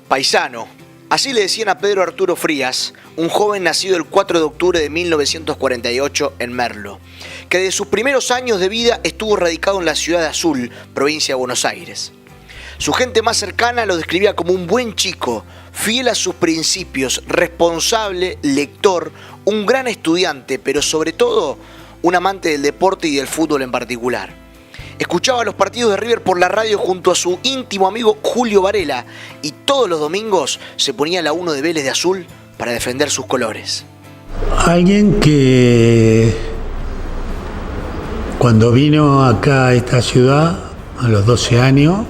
Paisano. Así le decían a Pedro Arturo Frías, un joven nacido el 4 de octubre de 1948 en Merlo, que desde sus primeros años de vida estuvo radicado en la ciudad de Azul, provincia de Buenos Aires. Su gente más cercana lo describía como un buen chico, fiel a sus principios, responsable, lector, un gran estudiante, pero sobre todo un amante del deporte y del fútbol en particular. Escuchaba los partidos de River por la radio junto a su íntimo amigo Julio Varela y todos los domingos se ponía la 1 de Vélez de Azul para defender sus colores. Alguien que cuando vino acá a esta ciudad a los 12 años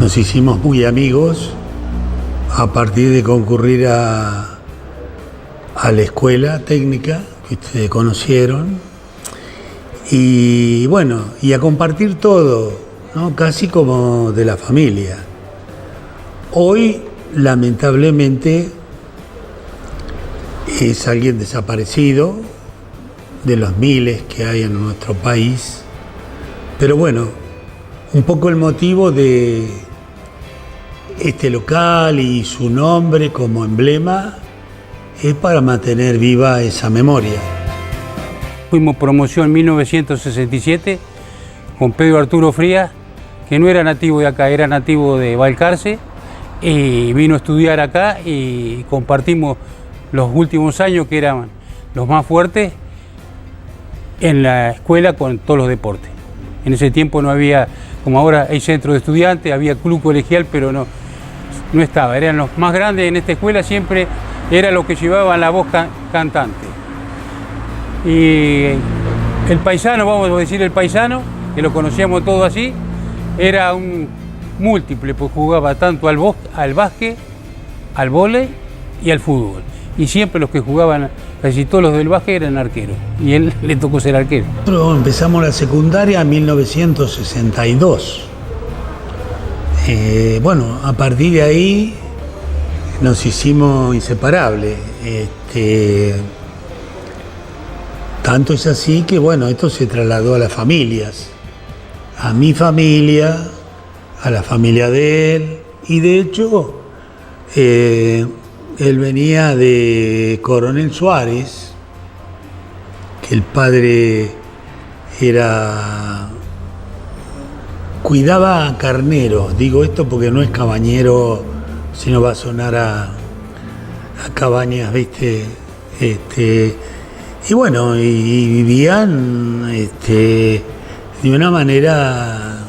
nos hicimos muy amigos a partir de concurrir a la escuela técnica que ustedes conocieron. Y bueno, y a compartir todo, ¿no? Casi como de la familia. Hoy, lamentablemente, es alguien desaparecido de los miles que hay en nuestro país. Pero bueno, un poco el motivo de este local y su nombre como emblema es para mantener viva esa memoria. Fuimos promoción en 1967 con Pedro Arturo Frías, que no era nativo de acá, era nativo de Balcarce, y vino a estudiar acá y compartimos los últimos años que eran los más fuertes en la escuela con todos los deportes. En ese tiempo no había, como ahora hay centro de estudiantes, había club colegial, pero no estaba, eran los más grandes en esta escuela, siempre era los que llevaban la voz cantante. Y el paisano, vamos a decir el paisano, que lo conocíamos todos así, era un múltiple, pues jugaba tanto al básquet, al vóley y al fútbol. Y siempre los que jugaban, casi todos los del básquet eran arqueros, y él le tocó ser arquero. Nosotros empezamos la secundaria en 1962. Bueno, a partir de ahí nos hicimos inseparables. Tanto es así que, bueno, esto se trasladó a las familias, a mi familia, a la familia de él, y de hecho, él venía de Coronel Suárez, que el padre cuidaba a carneros, digo esto porque no es cabañero, sino va a sonar a cabañas, ¿viste? Y bueno, y vivían de una manera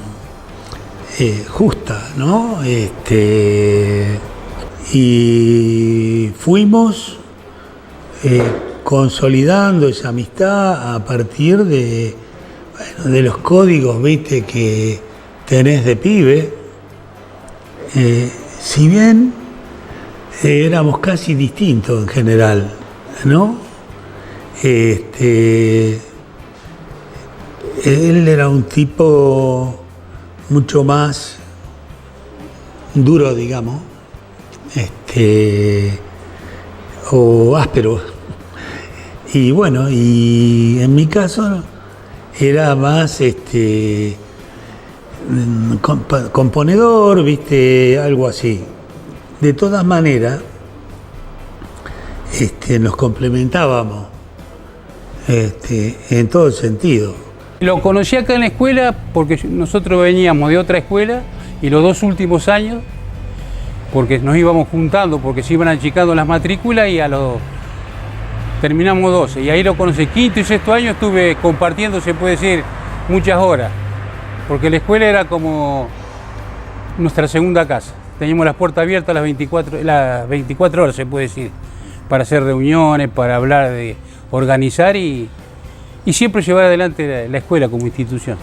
justa, ¿no? Y fuimos consolidando esa amistad a partir de los códigos, ¿viste? Que tenés de pibe. Si bien éramos casi distintos en general, ¿no? Él era un tipo mucho más duro, digamos, o áspero. Y bueno, y en mi caso era más componedor, ¿viste? Algo así. De todas maneras, nos complementábamos. En todo el sentido. Lo conocí acá en la escuela porque nosotros veníamos de otra escuela y los 2 últimos años, porque nos íbamos juntando, porque se iban achicando las matrículas y terminamos 12. Y ahí lo conocí, 5º y 6º año estuve compartiendo, se puede decir, muchas horas, porque la escuela era como nuestra segunda casa. Teníamos las puertas abiertas las 24 horas, se puede decir, para hacer reuniones, para hablar de organizar y siempre llevar adelante la escuela como institución.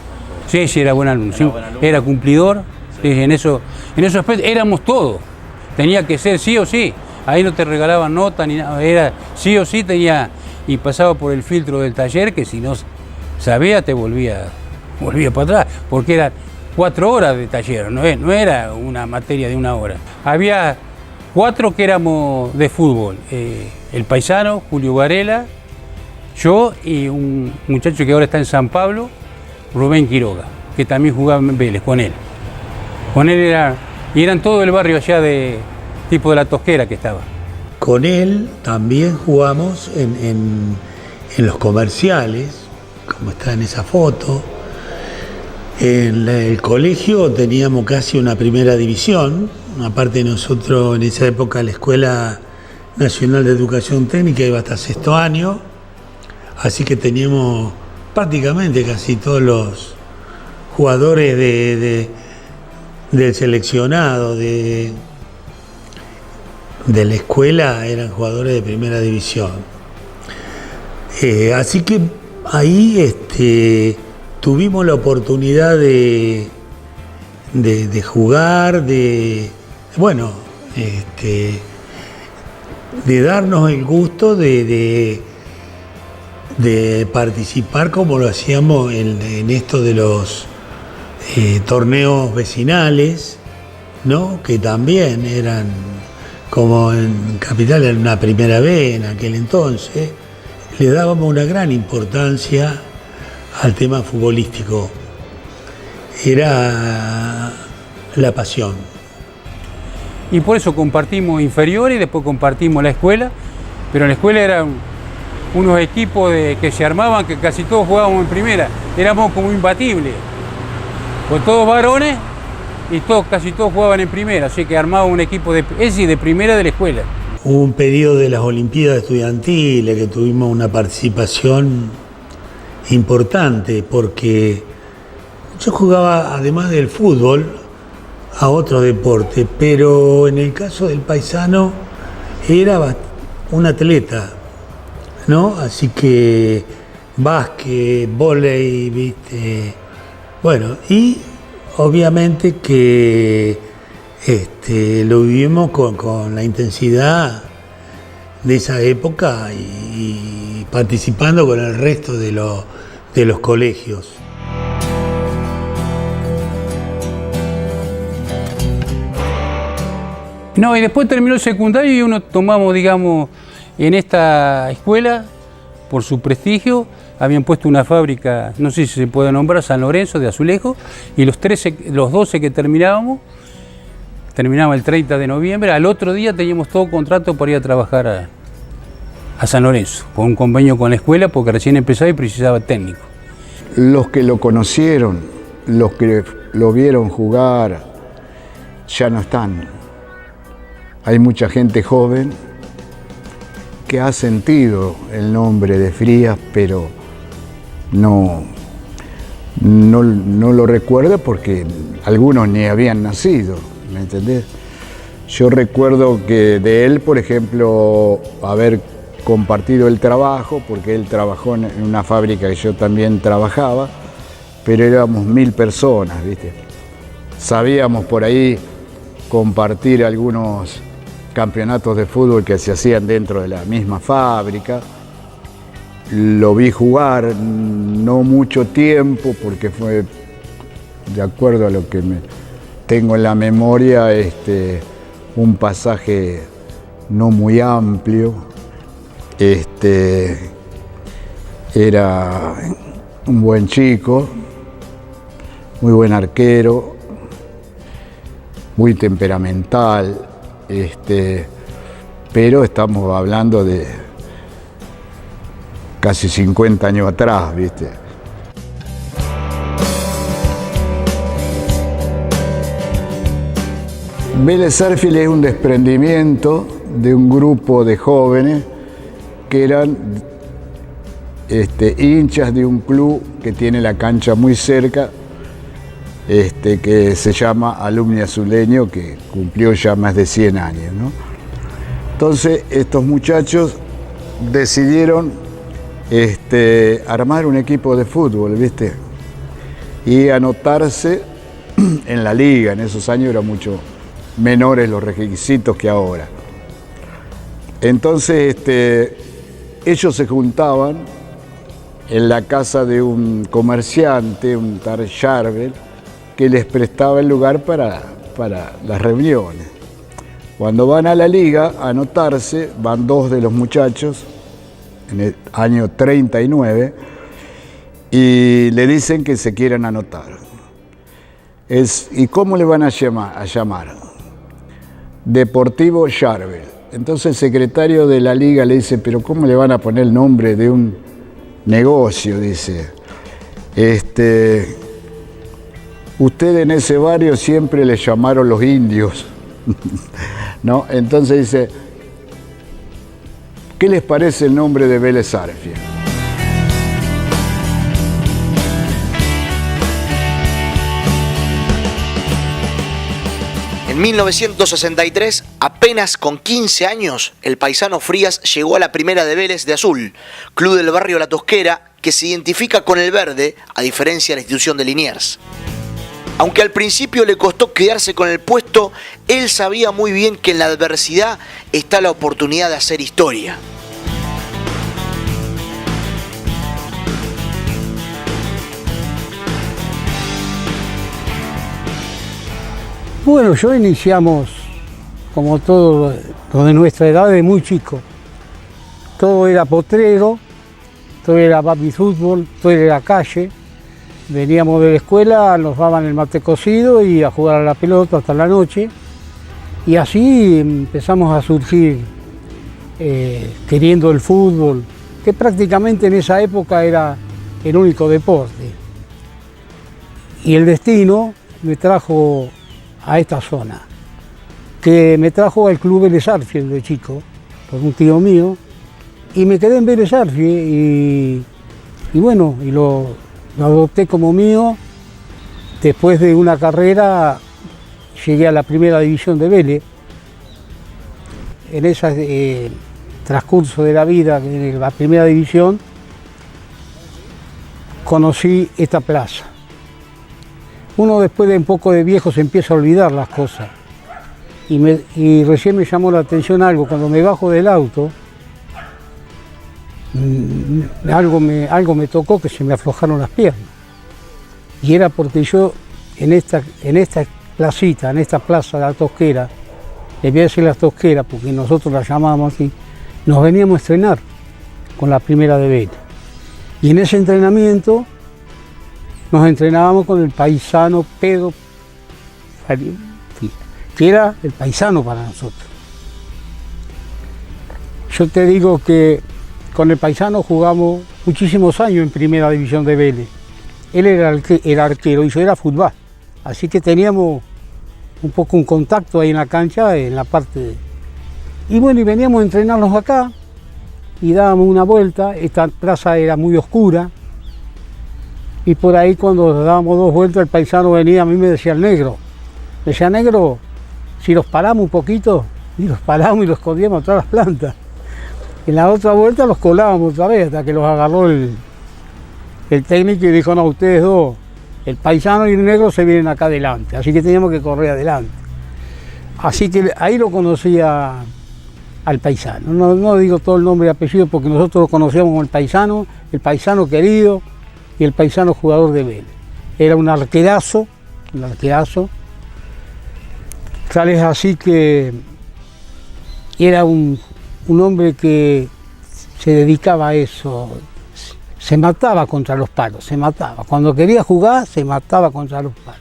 Sí, era buen alumno, sí, era cumplidor, sí, en esos aspectos éramos todos, tenía que ser sí o sí, ahí no te regalaban nota ni nada, era sí o sí y pasaba por el filtro del taller que si no sabía te volvía para atrás, porque eran 4 horas de taller, no era una materia de 1 hora. Había 4 que éramos de fútbol, el paisano, Julio Varela, yo y un muchacho que ahora está en San Pablo, Rubén Quiroga, que también jugaba en Vélez con él. Con él era Y eran todo el barrio allá de tipo de La Tosquera que estaba. Con él también jugamos en los comerciales, como está en esa foto. En el colegio teníamos casi una primera división. Aparte nosotros en esa época la Escuela Nacional de Educación Técnica iba hasta sexto año, así que teníamos prácticamente casi todos los jugadores del seleccionado de la escuela eran jugadores de primera división. Así que ahí tuvimos la oportunidad de jugar, de darnos el gusto de participar como lo hacíamos en esto de los torneos vecinales, ¿no? Que también eran, como en Capital, era una primera vez en aquel entonces, le dábamos una gran importancia al tema futbolístico. Era la pasión. Y por eso compartimos inferiores y después compartimos la escuela, pero en la escuela eran unos equipos que se armaban, que casi todos jugábamos en primera, éramos como imbatibles, con todos varones y casi todos jugaban en primera, así que armaba un equipo de primera de la escuela. Hubo un periodo de las Olimpiadas Estudiantiles que tuvimos una participación importante, porque yo jugaba, además del fútbol, a otro deporte, pero en el caso del paisano era un atleta, ¿no? Así que básquet, vóley, ¿viste? Bueno, y obviamente que lo vivimos con la intensidad de esa época y participando con el resto de los colegios. No, y después terminó el secundario y uno tomamos, digamos, en esta escuela, por su prestigio, habían puesto una fábrica, no sé si se puede nombrar, San Lorenzo, de azulejo, y los 12 que terminaba el 30 de noviembre, al otro día teníamos todo contrato para ir a trabajar a San Lorenzo, con un convenio con la escuela, porque recién empezaba y precisaba técnico. Los que lo conocieron, los que lo vieron jugar, ya no están. Hay mucha gente joven que ha sentido el nombre de Frías, pero no lo recuerda porque algunos ni habían nacido, ¿me entendés? Yo recuerdo que de él, por ejemplo, haber compartido el trabajo, porque él trabajó en una fábrica que yo también trabajaba, pero éramos 1000 personas, ¿viste? Sabíamos por ahí compartir algunos campeonatos de fútbol que se hacían dentro de la misma fábrica. Lo vi jugar no mucho tiempo porque fue, de acuerdo a lo que tengo en la memoria, un pasaje no muy amplio. Era un buen chico, muy buen arquero, muy temperamental. Pero estamos hablando de casi 50 años atrás, ¿viste? Vélez Sarsfield es un desprendimiento de un grupo de jóvenes que eran hinchas de un club que tiene la cancha muy cerca, que se llama Alumni Azuleño, que cumplió ya más de 100 años, ¿no? Entonces estos muchachos decidieron armar un equipo de fútbol, ¿viste? Y anotarse en la liga. En esos años eran mucho menores los requisitos que ahora. Entonces ellos se juntaban en la casa de un comerciante, un tal Charbel, que les prestaba el lugar para las reuniones. Cuando van a la liga a anotarse, van 2 de los muchachos, en el año 39, y le dicen que se quieren anotar. ¿Y cómo le van a llamar? Deportivo Charbel. Entonces el secretario de la liga le dice, pero ¿cómo le van a poner el nombre de un negocio? Dice, usted en ese barrio siempre le llamaron los indios, ¿no? Entonces dice, ¿qué les parece el nombre de Vélez Sarsfield? En 1963, apenas con 15 años, el paisano Frías llegó a la primera de Vélez de Azul, club del barrio La Tosquera, que se identifica con el verde, a diferencia de la institución de Liniers. Aunque al principio le costó quedarse con el puesto, él sabía muy bien que en la adversidad está la oportunidad de hacer historia. Bueno, yo iniciamos, como todo, los de nuestra edad, de muy chico. Todo era potrero, todo era papi fútbol, todo era calle. Veníamos de la escuela, nos daban el mate cocido y a jugar a la pelota hasta la noche. Y así empezamos a surgir queriendo el fútbol, que prácticamente en esa época era el único deporte. Y el destino me trajo a esta zona, que me trajo al club Vélez Sarsfield de chico, por un tío mío, y me quedé en Vélez Sarsfield y bueno, y lo adopté como mío. Después de una carrera llegué a la primera división de Vélez. En ese transcurso de la vida, en la primera división, conocí esta plaza. Uno después de un poco de viejo se empieza a olvidar las cosas. Y recién me llamó la atención algo, cuando me bajo del auto, algo me tocó, que se me aflojaron las piernas. Y era porque yo en esta placita, en esta plaza de La Tosquera, le voy a decir La Tosquera porque nosotros la llamábamos así, nos veníamos a estrenar con la primera de Vélez. Y en ese entrenamiento nos entrenábamos con el paisano Pedro, que era el paisano para nosotros. Yo te digo que con el paisano jugamos muchísimos años en primera división de Vélez. Él era arquero y yo era fútbol. Así que teníamos un poco un contacto ahí en la cancha, en la parte. Y bueno, y veníamos a entrenarnos acá y dábamos una vuelta. Esta plaza era muy oscura. Y por ahí cuando dábamos dos vueltas, el paisano venía, a mí me decía el negro. Me decía, negro, si los paramos un poquito, y los paramos y los escondíamos atrás de las plantas. En la otra vuelta los colábamos otra vez, hasta que los agarró el técnico y dijo, no, ustedes dos, el paisano y el negro se vienen acá adelante. Así que teníamos que correr adelante. Así que ahí lo conocía al paisano. No digo todo el nombre y apellido porque nosotros lo conocíamos como el paisano querido, y el paisano jugador de Vélez. Era un arquerazo. Tal es así que era un hombre que se dedicaba a eso. Se mataba contra los palos, se mataba. Cuando quería jugar, se mataba contra los palos.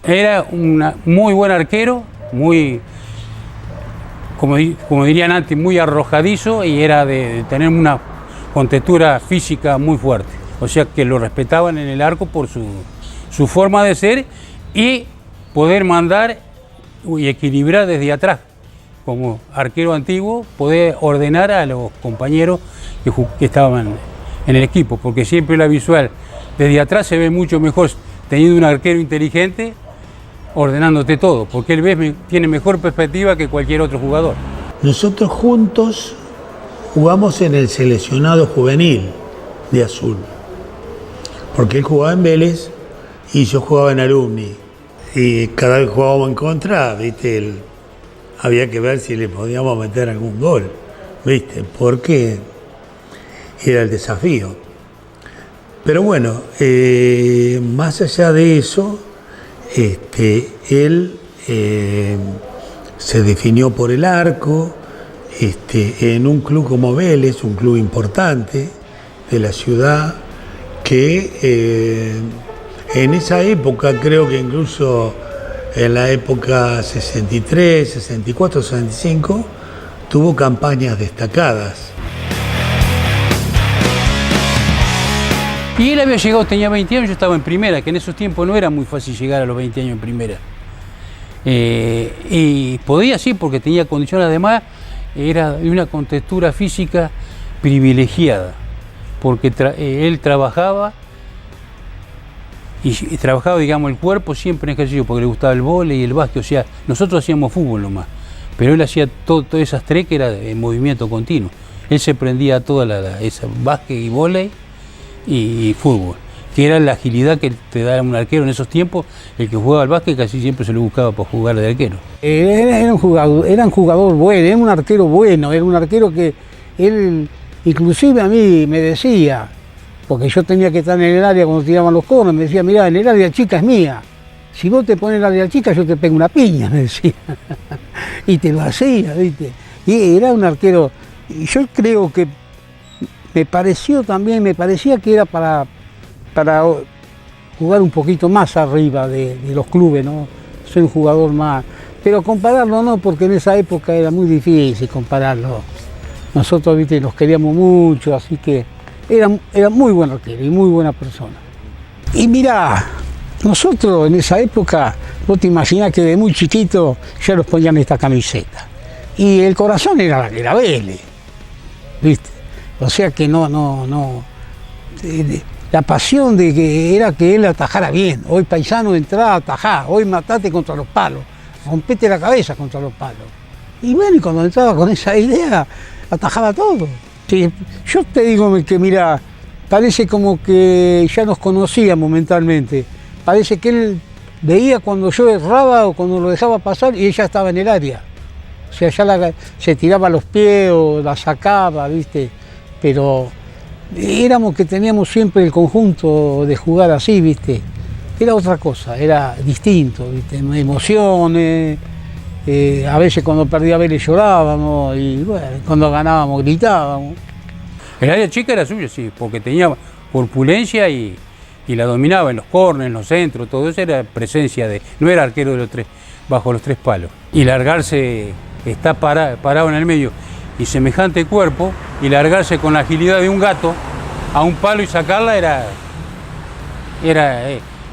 Era un muy buen arquero, muy, como dirían antes, muy arrojadizo, y era de tener una contextura física muy fuerte. O sea que lo respetaban en el arco por su forma de ser y poder mandar y equilibrar desde atrás. Como arquero antiguo, poder ordenar a los compañeros que estaban en el equipo, porque siempre la visual desde atrás se ve mucho mejor teniendo un arquero inteligente ordenándote todo, porque él tiene mejor perspectiva que cualquier otro jugador. Nosotros juntos jugamos en el seleccionado juvenil de Azul, porque él jugaba en Vélez y yo jugaba en Alumni, y cada vez jugábamos en contra, ¿viste? Había que ver si le podíamos meter algún gol, ¿viste? Porque era el desafío. Pero bueno, más allá de eso, él se definió por el arco, en un club como Vélez, un club importante de la ciudad, que en esa época creo que incluso en la época 63, 64, 65, tuvo campañas destacadas. Y él había llegado, tenía 20 años, yo estaba en primera, que en esos tiempos no era muy fácil llegar a los 20 años en primera. Y podía sí, porque tenía condiciones, además era de una contextura física privilegiada, porque él trabajaba, y trabajaba, digamos, el cuerpo siempre en ejercicio, porque le gustaba el vóley y el básquet, o sea, nosotros hacíamos fútbol nomás, pero él hacía todas esas tres que era en movimiento continuo. Él se prendía a toda esa básquet y vóley y fútbol, que era la agilidad que te da un arquero en esos tiempos. El que jugaba al básquet casi siempre se lo buscaba para jugar de arquero. Era un jugador bueno, era un arquero bueno, era un arquero que él, inclusive a mí me decía, porque yo tenía que estar en el área cuando tiraban los corners, me decía, mirá, en el área chica es mía, si vos te pones en el área chica yo te pego una piña, me decía. Y te lo hacía, ¿viste? Y era un arquero, y yo creo que me parecía que era para jugar un poquito más arriba de los clubes, ¿no? Ser un jugador más. Pero compararlo no, porque en esa época era muy difícil compararlo. Nosotros, viste, los queríamos mucho, así que era muy buen arquero y muy buena persona. Y mirá, nosotros en esa época, vos te imaginás que de muy chiquito ya nos ponían esta camiseta. Y el corazón era Vélez, ¿viste? O sea que la pasión de que era que él atajara bien. Hoy Paisano entraba a atajar, hoy matate contra los palos, rompete la cabeza contra los palos. Y bueno, y cuando entraba con esa idea, atajaba todo. Sí, yo te digo que mira, parece como que ya nos conocíamos mentalmente. Parece que él veía cuando yo erraba o cuando lo dejaba pasar y ella estaba en el área. O sea, ya se tiraba a los pies o la sacaba, ¿viste? Pero éramos que teníamos siempre el conjunto de jugar así, ¿viste? Era otra cosa, era distinto, ¿viste? Emociones, a veces cuando perdía Vélez llorábamos y bueno, cuando ganábamos gritábamos. El área chica era suya, sí, porque tenía corpulencia y la dominaba en los corners, en los centros, todo eso era presencia no era arquero de los tres, bajo los tres palos. Y largarse, está parado en el medio, y semejante cuerpo, y largarse con la agilidad de un gato a un palo y sacarla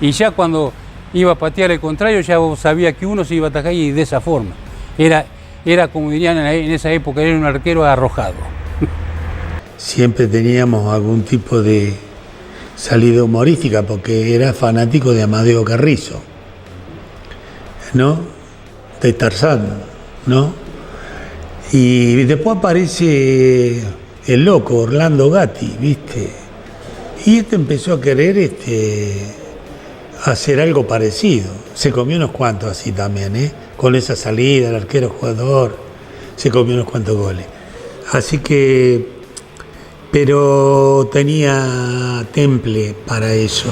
y ya cuando iba a patear el contrario ya vos sabía que uno se iba a atacar y de esa forma. Era como dirían en esa época, era un arquero arrojado. Siempre teníamos algún tipo de salida humorística porque era fanático de Amadeo Carrizo, ¿no? De Tarzán, ¿no? Y después aparece el loco Orlando Gatti, ¿viste? Y empezó a querer hacer algo parecido. Se comió unos cuantos así también, ¿eh? Con esa salida, el arquero jugador, se comió unos cuantos goles. Así que, pero tenía temple para eso.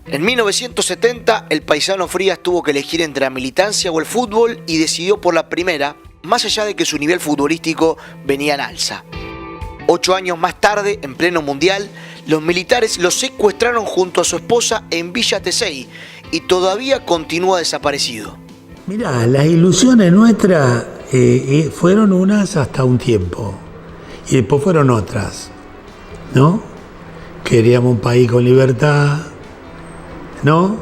En 1970, el paisano Frías tuvo que elegir entre la militancia o el fútbol y decidió por la primera, más allá de que su nivel futbolístico venía en alza. 8 años más tarde, en pleno mundial, los militares lo secuestraron junto a su esposa en Villa Tesey y todavía continúa desaparecido. Mirá, las ilusiones nuestras fueron unas hasta un tiempo y después fueron otras, ¿no? Queríamos un país con libertad, ¿no?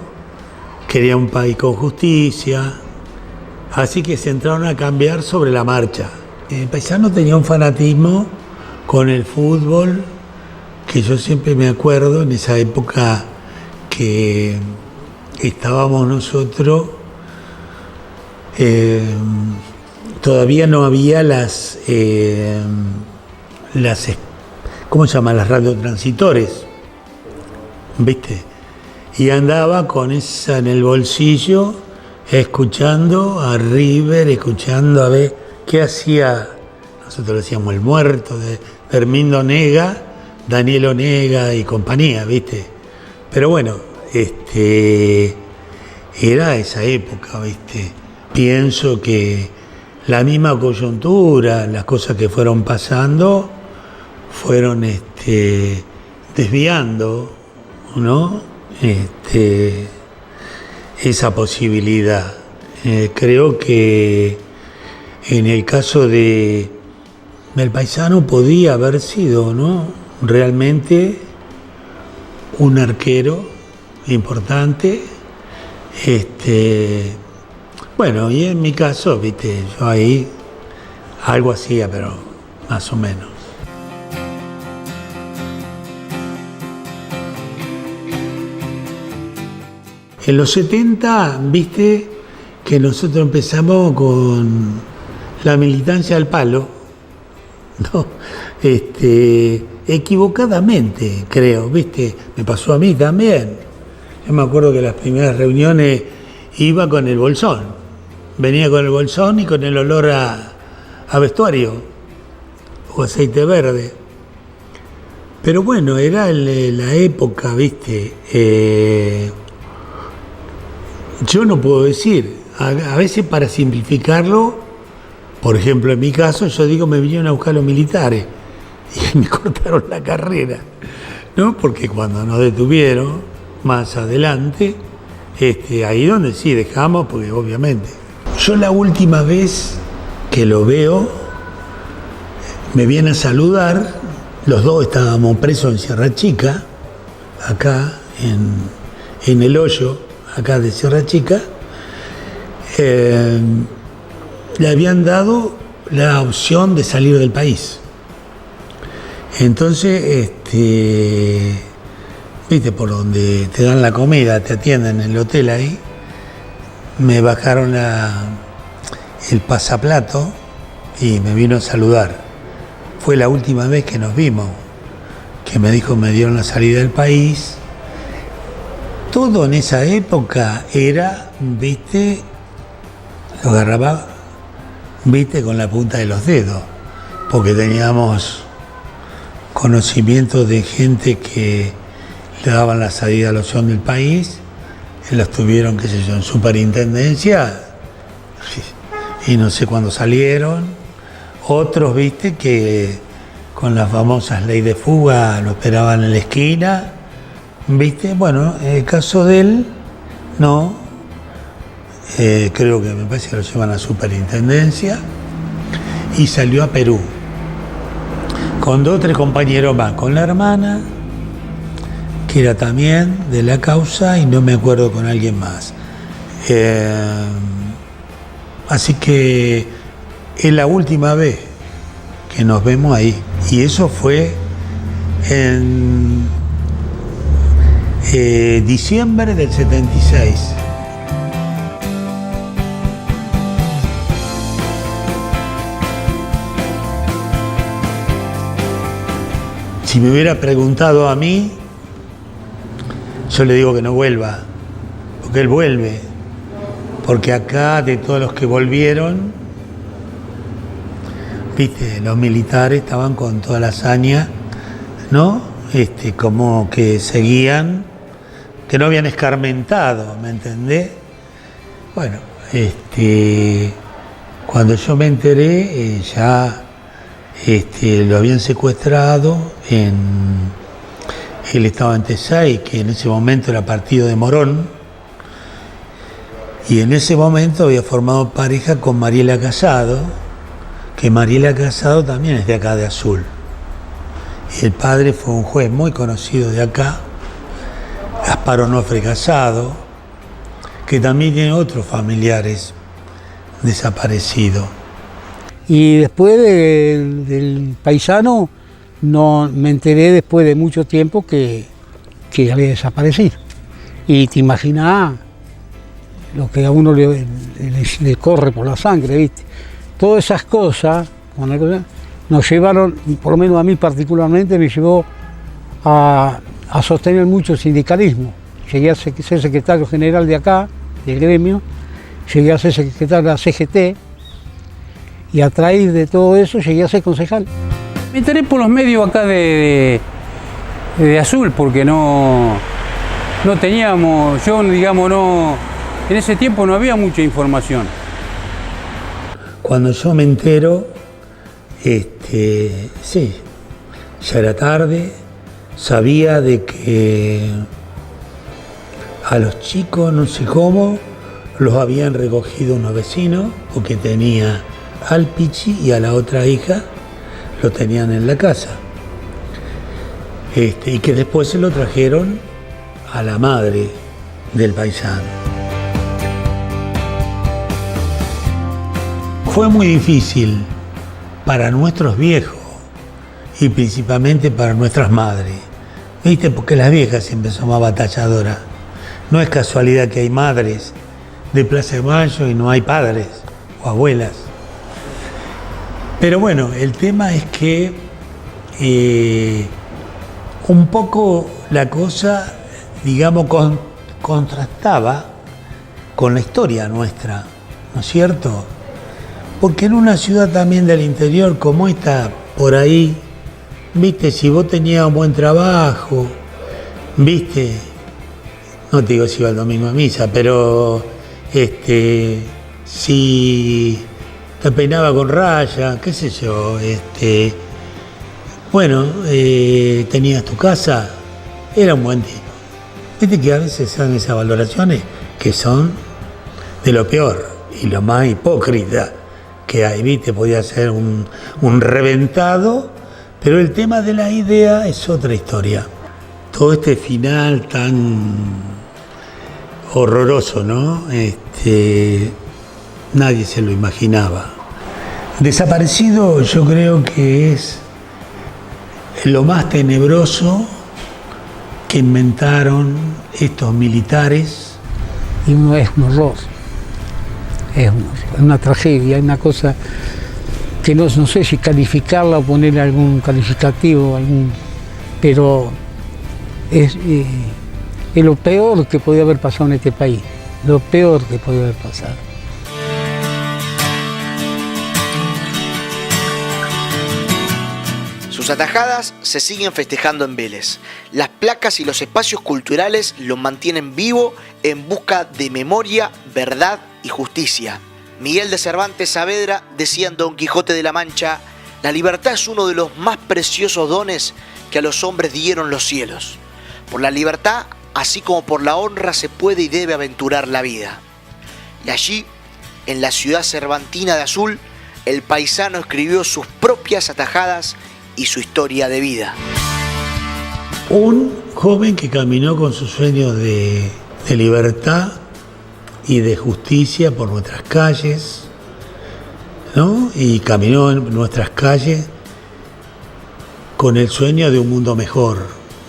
Quería un país con justicia, así que se entraron a cambiar sobre la marcha. El paisano tenía un fanatismo con el fútbol, que yo siempre me acuerdo en esa época que estábamos nosotros, todavía no había ¿cómo se llaman? Las radiotransitores, ¿viste? Y andaba con esa en el bolsillo, escuchando a River, escuchando a ver qué hacía. Nosotros decíamos el muerto de Hermindo Onega, Daniel Onega y compañía, ¿viste? Pero bueno, era esa época, ¿viste? Pienso que la misma coyuntura, las cosas que fueron pasando, fueron desviando, ¿no? esa posibilidad. Creo que en el caso del Paisano podía haber sido, ¿no?, realmente un arquero importante. Bueno, y en mi caso, viste, yo ahí algo hacía, pero más o menos. En los 70, viste, que nosotros empezamos con la militancia al palo, ¿no? Equivocadamente, creo, viste, me pasó a mí también. Yo me acuerdo que las primeras reuniones iba con el bolsón, venía con el bolsón y con el olor a vestuario o aceite verde. Pero bueno, era la época, viste. Yo no puedo decir, a veces para simplificarlo, por ejemplo, en mi caso, yo digo, me vinieron a buscar los militares y me cortaron la carrera, ¿no? Porque cuando nos detuvieron, más adelante, ahí donde sí dejamos, porque obviamente. Yo la última vez que lo veo, me viene a saludar, los dos estábamos presos en Sierra Chica, acá en el hoyo, acá de Sierra Chica. Le habían dado la opción de salir del país. Entonces, viste, por donde te dan la comida, te atienden en el hotel ahí, me bajaron el pasaplato y me vino a saludar. Fue la última vez que nos vimos, que me dijo, me dieron la salida del país. Todo en esa época era, viste, lo agarraba, viste, con la punta de los dedos, porque teníamos conocimiento de gente que le daban la salida a la opción del país, los tuvieron, qué sé yo, en superintendencia, y no sé cuándo salieron. Otros, viste, que con las famosas leyes de fuga lo esperaban en la esquina, viste. Bueno, en el caso de él, no. Creo que me parece que lo llevan a superintendencia y salió a Perú con 2 o 3 compañeros más, con la hermana, que era también de la causa, y no me acuerdo con alguien más. Así que es la última vez que nos vemos ahí, y eso fue en diciembre del 76. Si me hubiera preguntado a mí, yo le digo que no vuelva, porque él vuelve, porque acá de todos los que volvieron, viste, los militares estaban con toda la hazaña, ¿no? Como que seguían, que no habían escarmentado, ¿me entendés? Bueno, cuando yo me enteré, ya lo habían secuestrado, él estaba en Tesay, que en ese momento era partido de Morón, y en ese momento había formado pareja con Mariela Casado, que Mariela Casado también es de acá de Azul. Y el padre fue un juez muy conocido de acá, Gaspar Onofre Casado, que también tiene otros familiares desaparecidos. Y después del Paisano, no me enteré después de mucho tiempo que había desaparecido. Y te imaginás lo que a uno le corre por la sangre, ¿viste? Todas esas cosas nos llevaron, por lo menos a mí particularmente, me llevó a sostener mucho el sindicalismo. Llegué a ser secretario general de acá, del gremio, llegué a ser secretario de la CGT, y a través de todo eso llegué a ser concejal. Me enteré por los medios acá de Azul, porque no teníamos, en ese tiempo no había mucha información. Cuando yo me entero, sí, ya era tarde, sabía de que A los chicos, no sé cómo, los habían recogido unos vecinos, porque tenía al Pichi y a la otra hija, lo tenían en la casa. Y que después se lo trajeron a la madre del paisano. Fue muy difícil para nuestros viejos y principalmente para nuestras madres, ¿viste? Porque las viejas siempre son más batalladoras. No es casualidad que hay madres de Plaza de Mayo y no hay padres o abuelas. Pero bueno, el tema es que un poco la cosa, digamos, contrastaba con la historia nuestra, ¿no es cierto? Porque en una ciudad también del interior como esta, por ahí, viste, si vos tenías un buen trabajo, viste, no te digo si iba el domingo a misa, pero si te peinaba con raya, qué sé yo, bueno, tenías tu casa, era un buen tipo. Viste que a veces son esas valoraciones que son de lo peor y lo más hipócrita que hay, viste, podía ser un reventado, pero el tema de la idea es otra historia. Todo este final tan horroroso, ¿no? Nadie se lo imaginaba. Desaparecido yo creo que es lo más tenebroso que inventaron estos militares. Y no es un horror, es una tragedia, es una cosa que no sé si calificarla o ponerle algún calificativo, pero es lo peor que podía haber pasado en este país, lo peor que podía haber pasado. Sus atajadas se siguen festejando en Vélez. Las placas y los espacios culturales lo mantienen vivo en busca de memoria, verdad y justicia. Miguel de Cervantes Saavedra decía en Don Quijote de la Mancha: la libertad es uno de los más preciosos dones que a los hombres dieron los cielos. Por la libertad, así como por la honra, se puede y debe aventurar la vida. Y allí, en la ciudad cervantina de Azul, el paisano escribió sus propias atajadas y su historia de vida. Un joven que caminó con sus sueños de libertad y de justicia por nuestras calles, ¿no? Y caminó en nuestras calles con el sueño de un mundo mejor.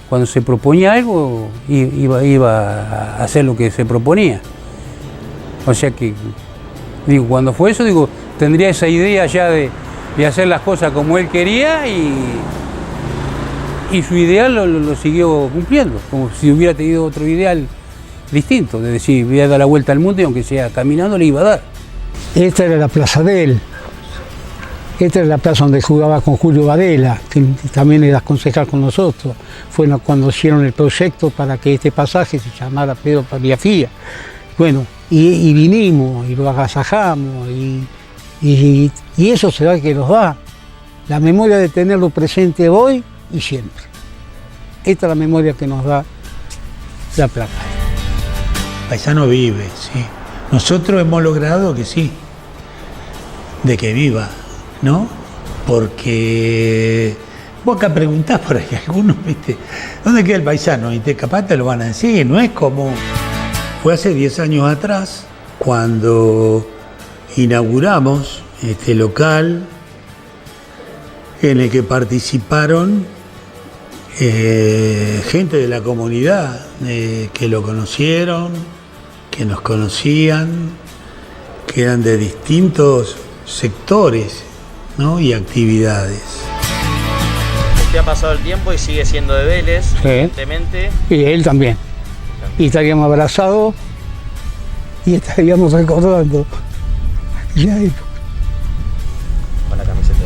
Cuando se proponía algo, iba a hacer lo que se proponía. O sea que, digo, cuando fue eso, digo, tendría esa idea ya de hacer las cosas como él quería y su ideal lo siguió cumpliendo, como si hubiera tenido otro ideal distinto, de decir, voy a dar la vuelta al mundo y aunque sea caminando le iba a dar. Esta era la plaza de él, esta era la plaza donde jugaba con Julio Varela, que también era concejal con nosotros. Fue cuando hicieron el proyecto para que este pasaje se llamara Pedro Pariafía. Bueno, y vinimos y lo agasajamos y eso será el que nos da la memoria de tenerlo presente hoy y siempre. Esta es la memoria que nos da la placa. Paisano vive, sí. Nosotros hemos logrado que sí, de que viva, ¿no? Porque vos acá preguntás por ahí, algunos, ¿viste? ¿Dónde queda el paisano? Y capaz te lo van a decir, no es como... Fue hace 10 años atrás, cuando inauguramos este local en el que participaron gente de la comunidad que lo conocieron, que nos conocían, que eran de distintos sectores, ¿no? Y actividades. Usted ha pasado el tiempo y sigue siendo de Vélez, Sí. evidentemente. Y él también. Y estaríamos abrazados y estaríamos recordando. Ya, Con la camiseta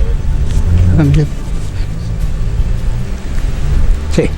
de Vélez. sí.